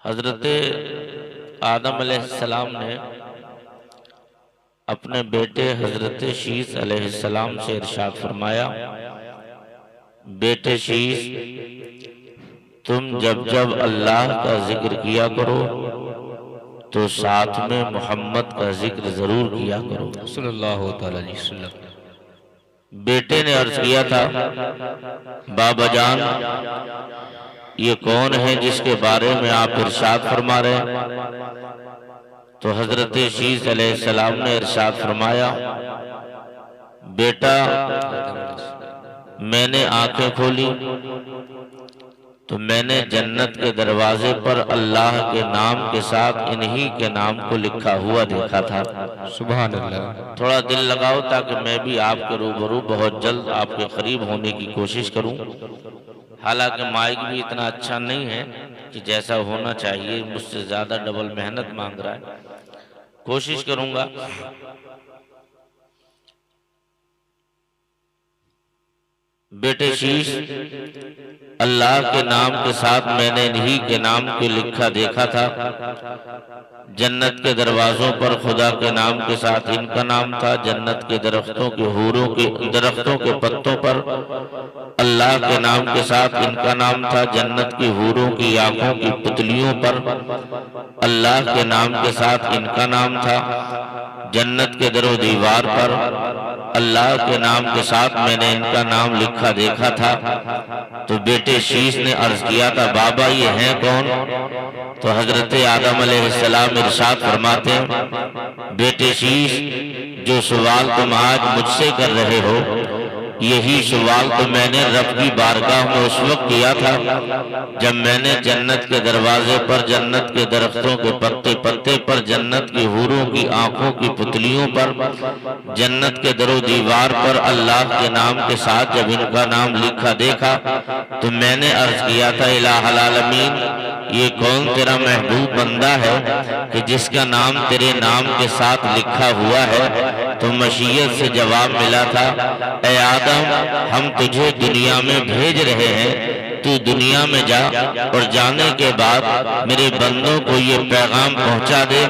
हजरत आदम अलैहिस्सलाम ने अपने बेटे हजरत शीस अलैहिस्सलाम से इरशाद फरमाया, बेटे शीस, तुम जब जब अल्लाह का जिक्र किया करो तो साथ में मोहम्मद का जिक्र जरूर किया करो सल्लल्लाहु अलैहि वसल्लम। बेटे ने अर्ज किया था, बाबा जान, ये कौन है जिसके बारे में आप इरशाद फरमा रहे हैं? तो हजरत शीस अलैहिस्सलाम ने इरशाद फरमाया, बेटा, मैंने आंखें खोली तो मैंने जन्नत के दरवाजे पर अल्लाह के नाम के साथ इन्हीं के नाम को लिखा हुआ देखा था। सुभान अल्लाह। थोड़ा दिल लगाओ ताकि मैं भी आपके रूबरू बहुत जल्द आपके करीब होने की कोशिश करूं। हालांकि माइक भी इतना अच्छा नहीं है कि जैसा होना चाहिए, मुझसे ज्यादा डबल मेहनत मांग रहा है, कोशिश करूंगा। बेटे शीश, अल्लाह के नाम के साथ मैंने इन्हीं के नाम को लिखा देखा था। जन्नत के दरवाजों पर खुदा के नाम के साथ इनका नाम था। जन्नत के दरख्तों के हूरों के दरख्तों के पत्तों पर अल्लाह के नाम के साथ इनका नाम था। जन्नत की हूरों की आंखों की पुतलियों पर अल्लाह के नाम के साथ इनका नाम था। जन्नत के दरो दीवार पर अल्लाह के नाम के साथ मैंने इनका नाम लिखा देखा था। तो बेटे शीश ने अर्ज किया था, बाबा ये हैं कौन? तो हजरत आदम अलैहिस्सलाम इरशाद फरमाते हैं, बेटे शीश, जो सवाल तुम आज मुझसे कर रहे हो, यही सवाल तो मैंने रब की बारगाह में उस वक्त किया था जब मैंने जन्नत के दरवाजे पर, जन्नत के दरख्तों के पत्ते पत्ते पर, जन्नत की हूरों की आंखों की पुतलियों पर, जन्नत के दरो दीवार पर अल्लाह के नाम के साथ जब इनका नाम लिखा देखा तो मैंने अर्ज किया था, इलाहुल आलमीन, ये कौन तेरा महबूब बंदा है कि जिसका नाम तेरे नाम के साथ लिखा हुआ है? तो मशीयत से जवाब मिला था, ऐ आदम, हम तुझे दुनिया में भेज रहे हैं, तू दुनिया में जा और जाने के बाद मेरे बंदों को ये पैगाम पहुंचा दे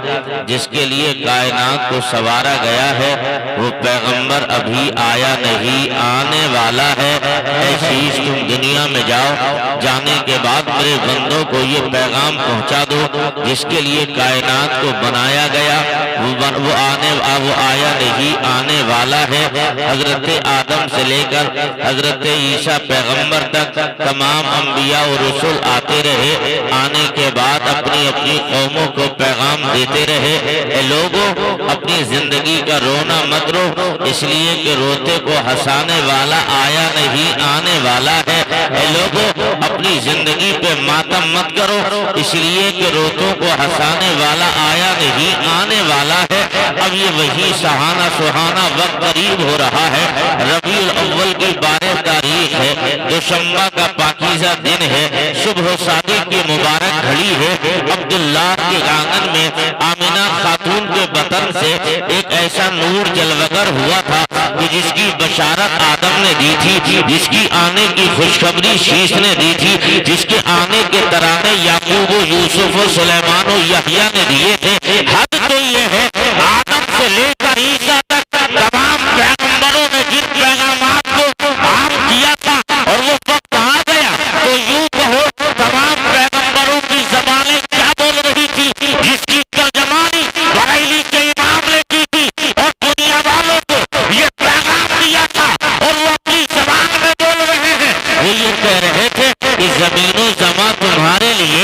जिसके लिए कायनात को सवारा गया है। वो पैगंबर अभी आया नहीं, आने वाला है। ऐ शीश, तुम दुनिया में जाओ, जाने के बाद मेरे बंदों को ये पैगाम पहुंचा दो जिसके लिए कायनात को बनाया गया। वो आया नहीं, आने वाला है। हजरत आदम से लेकर हजरत ईसा पैगंबर तक तमाम अंबिया और रसूल आते रहे, आने के बाद अपनी अपनी कौमों को पैगाम देते रहे, ए लोगों, अपनी जिंदगी का रोना मत रो, इसलिए कि रोते को हंसाने वाला आया नहीं, आने वाला है। ए लोगों, अपनी जिंदगी पे मातम मत करो, इसलिए कि रोतों को हंसाने वाला आया नहीं, आने वाला है। अब ये वही सहाना सुहाना वक्त करीब हो रहा है। रबीउल अव्वल की 12 तारीख है, दोशंबा का पाकीज़ा दिन है, सुबह शादी की मुबारक घड़ी है। अब्दुल्लाह के आंगन में आमिना खातून के बतन से एक ऐसा नूर जलवगर हुआ था कि जिसकी बशारत आदम ने दी थी, जिसकी आने की खुशखबरी शीश ने दी थी, जिसके आने के तराने याकूब, यूसुफ, सुलेमान और यहया ने दिए थे। हद तो ये है, आदम से लेकर ईसा तक तमाम पैगंबरों ने जिन पैगामात को आम किया था और वो वक्त आ गया, तो यूं कहो तमाम पैगंबरों की ज़बानें क्या बोल रही थी, जिसकी तर्जमानी बरेली के इमाम ने की थी और दुनिया वालों को ये पैगाम दिया था और वो अपनी ज़बान में बोल रहे हैं। वो ये कह रहे थे कि ज़मीनो ज़मा तुम्हारे लिए,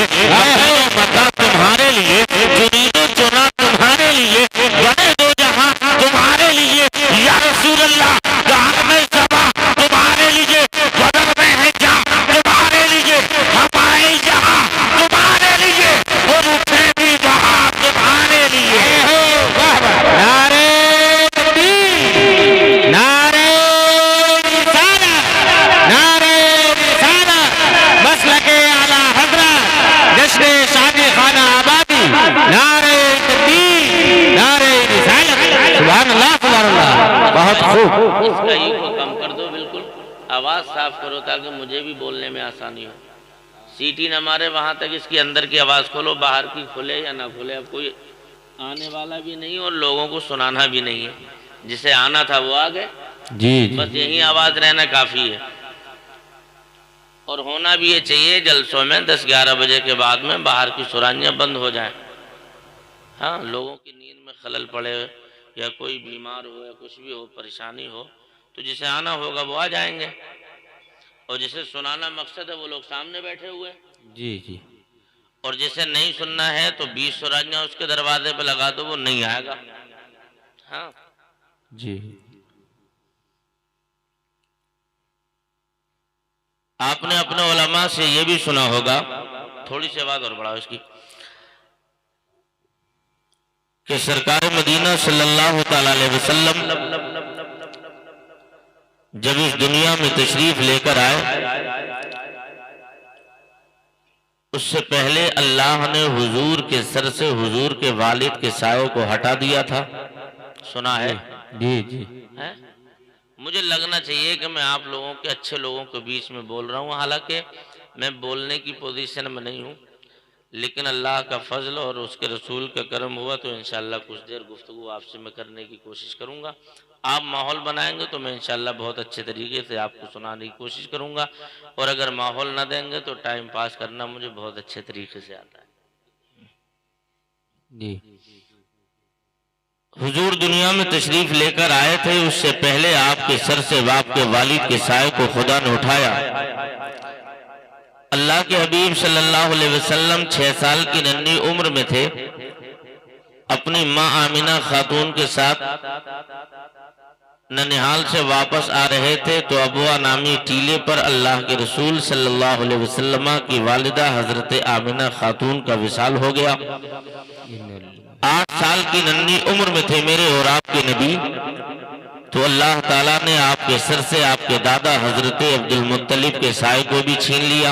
मका तुम्हारे लिए, जुनीदो चुना तुम्हारे लिए, बने दो जहां तुम्हारे लिए, या रसूल अल्लाह, जहां में सबा तुम्हारे लिए, बदर में है जा तुम्हारे लिए, हम आए जहां तुम्हारे लिए और उठे भी वहां तुम्हारे लिए। नारे तकबीर, नारे रिसालत, नारे रिसालत, मसलके आला हज़रत, जश्न शादी खाना आबादी, नारे तकबीर, नारे रिसालत। सुभान अल्लाह, सुभान अल्लाह, बहुत खूब। इसका ई को कम कर दो, बिल्कुल आवाज साफ करो ताकि मुझे भी बोलने में आसानी हो। सीटी न मारे वहाँ तक इसकी अंदर की आवाज़ खोलो, बाहर की खुले या ना खुले, अब कोई आने वाला भी नहीं और लोगों को सुनाना भी नहीं है। जिसे आना था वो आ गए जी, बस यही आवाज़ रहना काफ़ी है। और होना भी ये चाहिए जलसों में 10-11 बजे के बाद में बाहर की सुरानियाँ बंद हो जाएं। हाँ, लोगों की नींद में खलल पड़े या कोई बीमार हो या कुछ भी हो, परेशानी हो, तो जिसे आना होगा वो आ जाएंगे, और जिसे सुनाना मकसद है वो लोग सामने बैठे हुए हैं। जी, जी, और जिसे नहीं सुनना है तो 20 सुरानियाँ उसके दरवाजे पे लगा दो, वो नहीं आएगा। हाँ जी। आपने अपने उलमा से ये भी सुना होगा, थोड़ी सी आवाज और बढ़ाओ इसकी, कि सरकार मदीना सल्लल्लाहु ताला अलैहि वसल्लम जब इस दुनिया में तशरीफ लेकर आए, उससे पहले अल्लाह ने हुजूर के सर से हुजूर के वालिद के सायों को हटा दिया था। सुना है? जी, जी, है? मुझे लगना चाहिए कि मैं आप लोगों के अच्छे लोगों के बीच में बोल रहा हूँ, हालांकि मैं बोलने की पोजीशन में नहीं हूँ, लेकिन अल्लाह का फजल और उसके रसूल का करम हुआ तो इंशाअल्लाह कुछ देर गुफ्तगू आपसे मैं करने की कोशिश करूँगा। आप माहौल बनाएंगे तो मैं इंशाअल्लाह बहुत अच्छे तरीके से आपको सुनाने की कोशिश करूँगा, और अगर माहौल ना देंगे तो टाइम पास करना मुझे बहुत अच्छे तरीके से आता है। जी। हुजूर दुनिया में तशरीफ लेकर आए थे, उससे पहले आपके सर से आपके वालिद के साये को खुदा ने उठाया। अल्लाह के हबीब सल्लल्लाहु अलैहि वसल्लम 6 साल की नन्ही उम्र में थे, अपनी माँ आमिना खातून के साथ ननिहाल से वापस आ रहे थे तो अबुआ नामी टीले पर अल्लाह के रसूल सल्लल्लाहु अलैहि वसल्लम की वालिदा हजरत आमिना खातून का विसाल हो गया। 8 साल की नन्ही उम्र में थे मेरे और आपके नबी, तो अल्लाह ताला ने आपके सर से आपके दादा हजरत अब्दुल मुत्तलिब के साये को भी छीन लिया।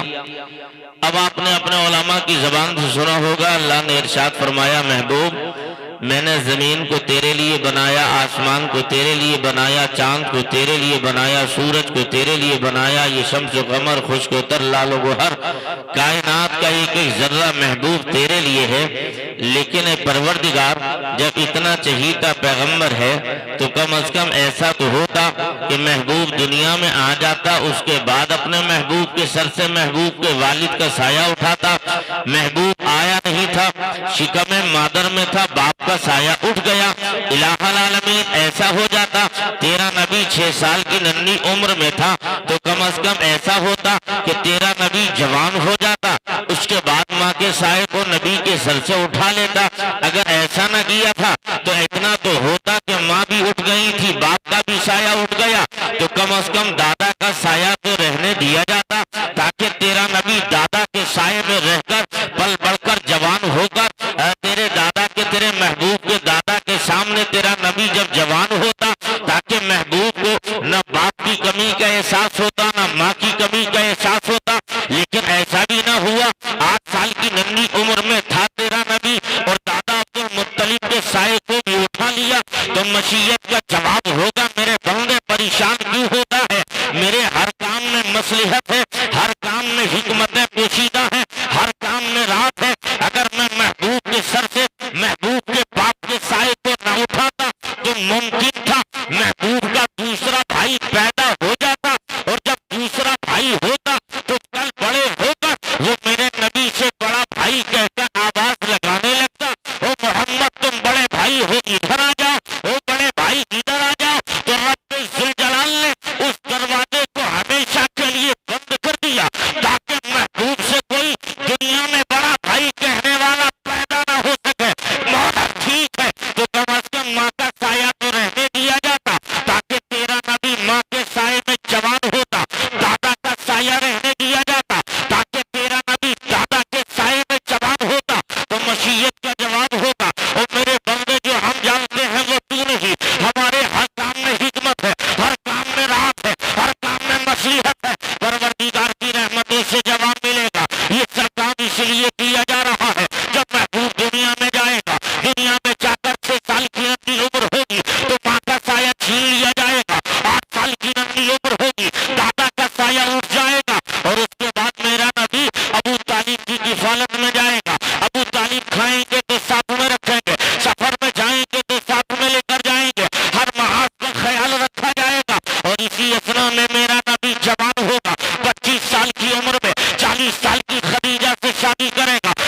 अब आपने अपने उलमा की जबान से सुना होगा, अल्लाह ने इरशाद फरमाया, महबूब मैंने जमीन को तेरे लिए बनाया, आसमान को तेरे लिए बनाया, चांद को तेरे लिए बनाया, सूरज को तेरे लिए बनाया, ये शम्स कमर खुश्क-ओ-तर लालो गोहर कायनात का एक एक जर्रा महबूब तेरे लिए है। लेकिन परवरदिगार जब इतना चहीता पैगंबर है तो कम अज कम ऐसा तो होता कि महबूब दुनिया में आ जाता, उसके बाद अपने महबूब के सर से महबूब के वालिद का साया उठाता। महबूब आया नहीं था, शिकम मादर में था, बाप का साया उठ गया। इलाहुल आलमीन ऐसा हो जाता, तेरा नबी 6 साल की नन्ही उम्र में था तो कम अज कम ऐसा होता कि तेरा नबी जवान हो जाता, उसके बाद माँ के साये को नबी के सर से उठा लेता। अगर ऐसा न किया था तो इतना तो होता कि माँ भी उठ गई थी, बाप का भी साया उठ गया, तो कम अज कम दादा का साया तो रहने दिया जाता, ताकि तेरा नबी दादा के साये में रहकर पल बढ़कर जवान होकर तेरे दादा के तेरे महबूब के दादा के सामने तेरा नबी जब जवान होता, ताकि महबूब को न बाप की कमी का एहसास होता न माँ की कमी का एहसास होता। लेकिन ऐसा भी ना हुआ, 8 साल की नन्ही उम्र में था तेरा नबी और दादा अब्दुल मुत्तलिब के साये को भी उठा लिया। तो मशीयत का जवाब होगा, मेरे बंदे परेशान क्यों होता है? मेरे हर काम में मसलिहत है, हर काम में हिकमत पोशीदा है, हर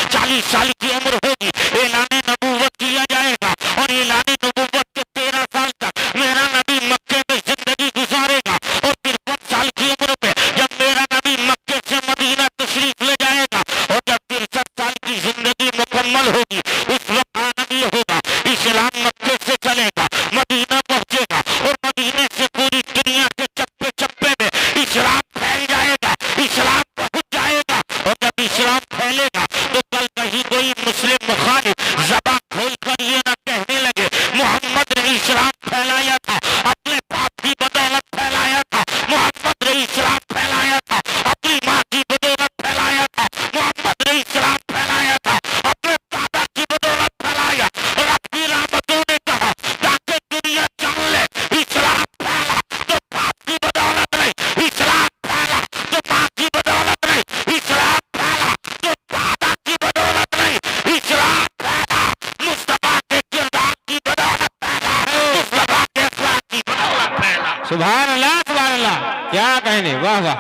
40 साल की उम्र होगी, ऐलान नबूवत किया जाएगा और ऐलान नबूवत के 13 साल तक मेरा नबी मक्के में जिंदगी गुजारेगा और 53 साल की उम्र पे जब मेरा नबी मक्के से मदीना तशरीफ ले जाएगा और जब 63 साल की जिंदगी मुकम्मल होगी, उस वक्त आलम ये होगा इस्लाम मक्के से चलेगा, मदीना पहुंचेगा और मदीने से पूरी दुनिया के चप्पे चप्पे में इस्लाम फैल जाएगा, इस्लाम पहुंच जाएगा। और जब इस्लाम फैलेगा तो कल कहीं कोई मुस्लिम मुखालिफ ज़बान खोल कर ये ना कहने लगे मोहम्मद ने इस्लाम फैलाया था, अपने बाप की बदौलत फैलाया था, मोहम्मद ने इस्लाम फैलाया था, अपनी माँ की बदौलत फैलाया था, मोहम्मद ने इस्लाम फैलाया था, अपने दादा की बदौलत फैलाया। और अपनी रहमतों ने कहा ताकि दुनिया जान ले इस्लाम फैला तो बाप की बदौलत नहीं, इस्लाम फैला तो माँ की बदौलत नहीं, इस्लाम फैला तो दादा की बदौलत नहीं, इस्लाम फैला मुस्तफा के किरदार की बदौलत फैला, मुस्तफा के अखलाक की बदौलत फैला। सुभान अल्लाह, सुभान अल्लाह, क्या कहने, वाह वाह,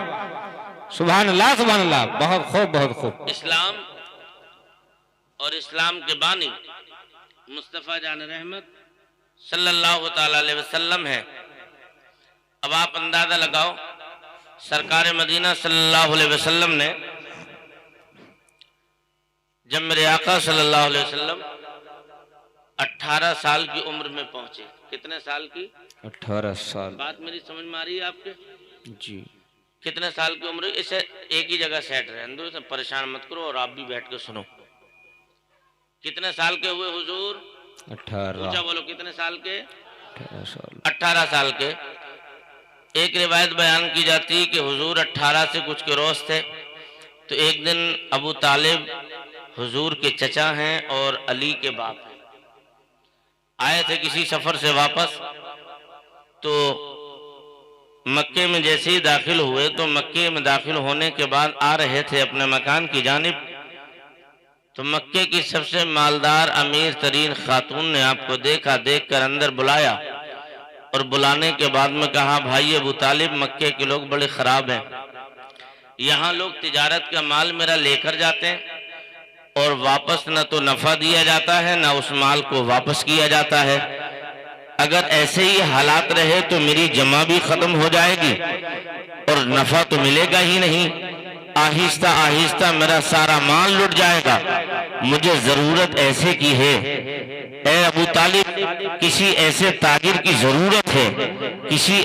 सुभान अल्लाह, सुभान अल्लाह, बहुत खूब, बहुत खूब। इस्लाम और इस्लाम के बानी मुस्तफ़ा जान रहमत सल्लल्लाहु ताला अलैहि वसल्लम है। अब आप अंदाजा लगाओ, सरकार मदीना सल्लल्लाहु अलैहि वसल्लम ने जब मेरे आका सल्लल्लाहु अलैहि वसल्लम 18 साल की उम्र में पहुंचे, कितने साल की? 18 साल। बात मेरी समझ में आ रही है आपके? जी। कितने साल की उम्र? इसे एक ही जगह सेट रहने दो, इसे परेशान मत करो और आप भी बैठ कर सुनो। कितने साल के हुए हुजूर? 18। ऊंचा बोलो, कितने साल के? 18 साल। 18 साल के। एक रिवायत बयान की जाती है कि हुजूर 18 से कुछ के रोज थे, तो एक दिन अबू तालिब हुजूर के चचा हैं और अली के बाप हैं, आए थे किसी सफर से वापस, तो मक्के में जैसे ही दाखिल हुए तो मक्के में दाखिल होने के बाद आ रहे थे अपने मकान की जानिब, तो मक्के की सबसे मालदार अमीर तरीन खातून ने आपको देखा, देखकर अंदर बुलाया और बुलाने के बाद में कहा, भाई अबू तालिब, मक्के के लोग बड़े खराब हैं, यहाँ लोग तिजारत का माल मेरा लेकर जाते हैं और वापस न तो नफा दिया जाता है न उस माल को वापस किया जाता है। अगर ऐसे ही हालात रहे तो मेरी जमा भी खत्म हो जाएगी और नफा तो मिलेगा ही नहीं, आहिस्ता आहिस्ता मेरा सारा माल लुट जाएगा, मुझे जरूरत ऐसे की है। ए अबू तालिब, किसी ऐसे ताजिर की जरूरत है, किसी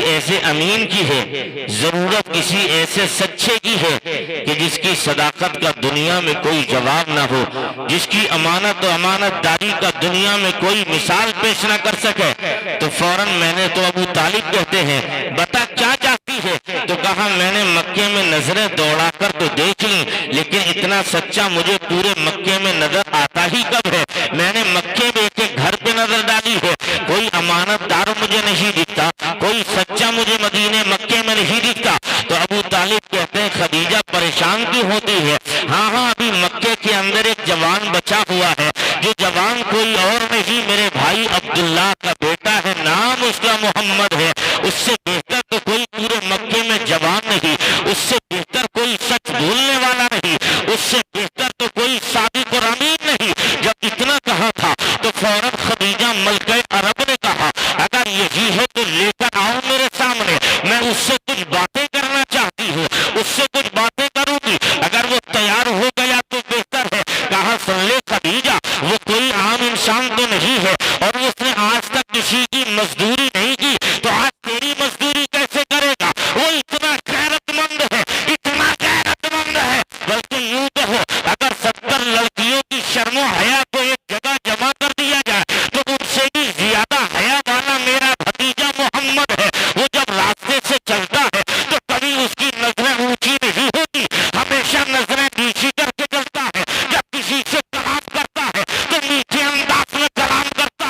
ऐसे अमीन की है, जरूरत किसी ऐसे सच्चे की है कि जिसकी सदाकत का दुनिया में कोई जवाब ना हो, जिसकी अमानत और अमानतदारी का दुनिया में कोई मिसाल पेश ना कर सके। तो फौरन मैंने तो अबू तालिब कहते हैं, बता क्या चाहती है? तो कहा, मैंने मक्के में नजरें दौड़ाकर तो देख ली, लेकिन इतना सच्चा मुझे पूरे मक्के में नजर आता ही कब है। मैंने मक्के में एक घर पे नजर डाली है, कोई अमानतदार मुझे नहीं दिखता, कोई सच्चा मुझे मदीने मक्के में नहीं दिखता। तो अबू तालिब कहते हैं, खदीजा परेशान क्यों होती है? हाँ हाँ, अभी मक्के के अंदर एक जवान बचा हुआ है, जो जवान कोई और नहीं, मेरे भाई अब्दुल्ला का बेटा है, नाम उसका मोहम्मद है। उससे बेहतर तो कोई पूरे मक्के में जवान नहीं, उससे बेहतर कोई सच बोलने वाला नहीं, उससे बेहतर तो कोई सादिक और अमीन नहीं। जब इतना कहा था तो फौरन खदीजा मलके अरब ने कहा, अगर यही है तो लेकर आओ मेरे सामने, मैं उससे कुछ बातें करना चाहती हूँ, उससे कुछ बातें करूंगी, अगर वो तैयार हो गया तो बेहतर है। कहा, सुन ले खदीजा, वो कोई आम इंसान तो नहीं है और उसने आज तक किसी की मजदूरी नहीं की, तो आज तेरी मजदूरी कैसे करेगा? वो इतना गैरतमंद है, इतना गैरतमंद है, बल्कि यूं कहो, अगर 70 लड़कियों की शर्मो हया को एक जगह जमा कर दिया जाए तो उनसे भी ज्यादा हया वाला मेरा भतीजा मोहम्मद है। वो जब रास्ते से चलता है तो कभी उसकी नजरें ऊंची नहीं होती, हमेशा नजरें नीची करके चलता है। जब किसी से कलाम करता है तो मीठे अंदाज में कलाम करता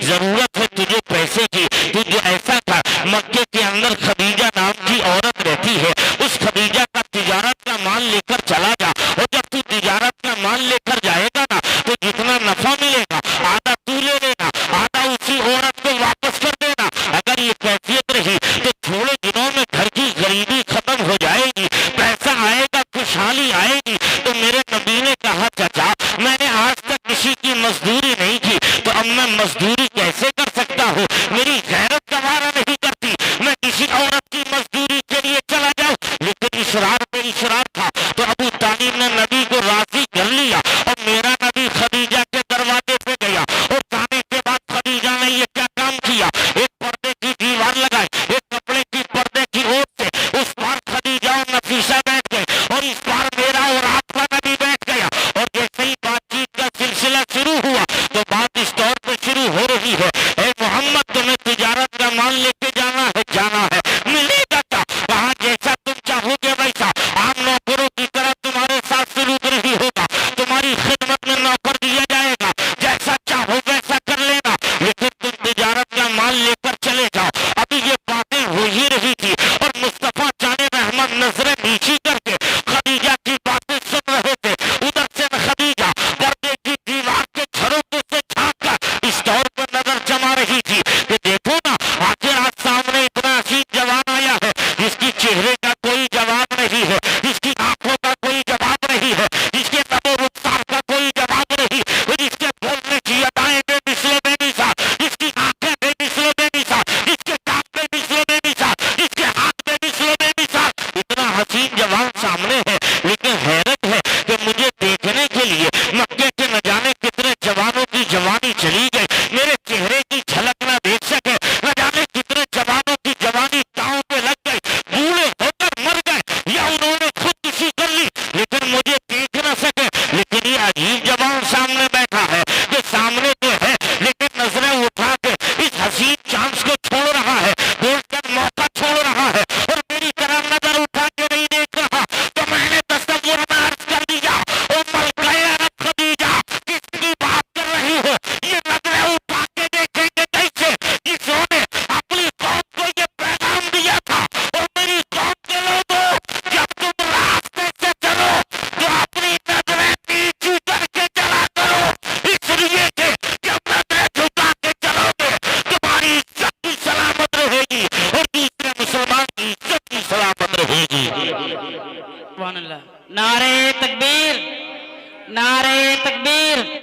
जरूरत है तुझे पैसे की, तू जो ऐसा था, मक्के के अंदर खदीजा नाम की औरत रहती है, उस खदीजा का तिजारत का माल लेकर चला जा, और जब तू तिजारत का माल लेकर जाएगा ना तो जितना नफा मिलेगा आधा तू ले लेना, आधा उसी औरत को वापस कर देना। अगर ये कैफियत रही तो थोड़े दिनों में घर की गरीबी खत्म हो जाएगी, पैसा आएगा, खुशहाली आएगी। तो मेरे नबी ने कहा चाचा मैंने आज तक किसी की मजदूरी नहीं की, तो अब मैं मजदूरी कैसे कर सकता हूँ, मेरी गैरत गवारा नहीं करती मैं किसी औरत की मजदूरी के लिए चला जाऊं। लेकिन इसरार पे इसरार था, तो अबू तालिब ने नबी को राजी कर लिया, और मेरा नबी खदीजा के दरवाजे पे गया, और जाने के बाद खदीजा ने ये क्या काम किया, एक पर्दे की दीवार लगाई, एक कपड़े की पर्दे की ओर से उस पार खदीजा और नफीसा बैठ गए, और इस पार मेरा और आपका नबी बैठ गया। और जैसे ही बातचीत का सिलसिला शुरू हुआ तो बात इस तौर पे शुरू हो रही है, ए मोहम्मद तुम्हें तिजारत का माल लेके जाना है, मिलेगा क्या, कहा जैसा तुम चाहोगे वैसा, आम नौकरों की तरह तुम्हारे साथ सलूक नहीं होगा, तुम्हारी खिदमत में नौकर दिया जाएगा, जैसा चाहो वैसा कर लेना, लेकिन तुम तिजारत का माल लेकर चले जाओ। अभी ये बातें हो ही रही थी, और मुस्तफा जाने रहमत नजरें नीची करके खदीजा की बातें सुन रहे थे। उधर से खदीजा पर्दे की दीवार के झरोखे से झांक कर इस दौर पर नजर जमा रही थी कि देखो ना, आखिर आज सामने इतना अजीब जवान आया है जिसकी चेहरे का कोई जवाब नहीं है, जिसकी आंखों का कोई जवाब नहीं है, जिसके तबो रुखसार का कोई जवाब नहीं, जिसके बोलने की अदाएं बेमिसलो बेमिसाल, जिसकी आंखें बेमिसलो बेमिसाल, जिसके कान बेमिसलो बेमिसाल, जिसके हाथ बेमिसलो बेमिसाल, इतना हसीन जवान सामने है। लेकिन हैरत है कि मुझे देखने के लिए मक्के के न जाने कितने जवानों की जवानी चली गई, मेरे चेहरे की झलक न देख सके, न जाने कितने जवानों की जवानी दांव पे लग गई, बूढ़े होकर मर गए या उन्होंने खुदकुशी कर ली, लेकिन मुझे देख न सके। लेकिन ये अजीब जवान सामने बैठा है, जो सामने तो है लेकिन नजरें उठा के इस हसीन चांस को छोड़ रहा है, बोलकर मौका छोड़ रहा है, और मेरी तरफ नजर उठा के नहीं देख रहा। तो मैंने तसव्वुर में अर्ज कर दिया, ओ मलकाए अरब खदीजा, किसकी बात कर रही हो, ये नजरें उठा के देखेंगे कैसे, जिसने अपनी कौम को ये पैगाम दिया था, और मेरी कौम के लोगों जब तुम रास्ते से चलो तो अपनी नजरें नीची करके चला करो, इसलिए कि जब नजरें झुका के चलोगे तुम्हारी इज्जत की सलामत रहेगी और दूसरे मुसलमान की इज्जत की सलामत रहेगी। सुभान अल्लाह। नारे तकबीर, नारे तकबीर।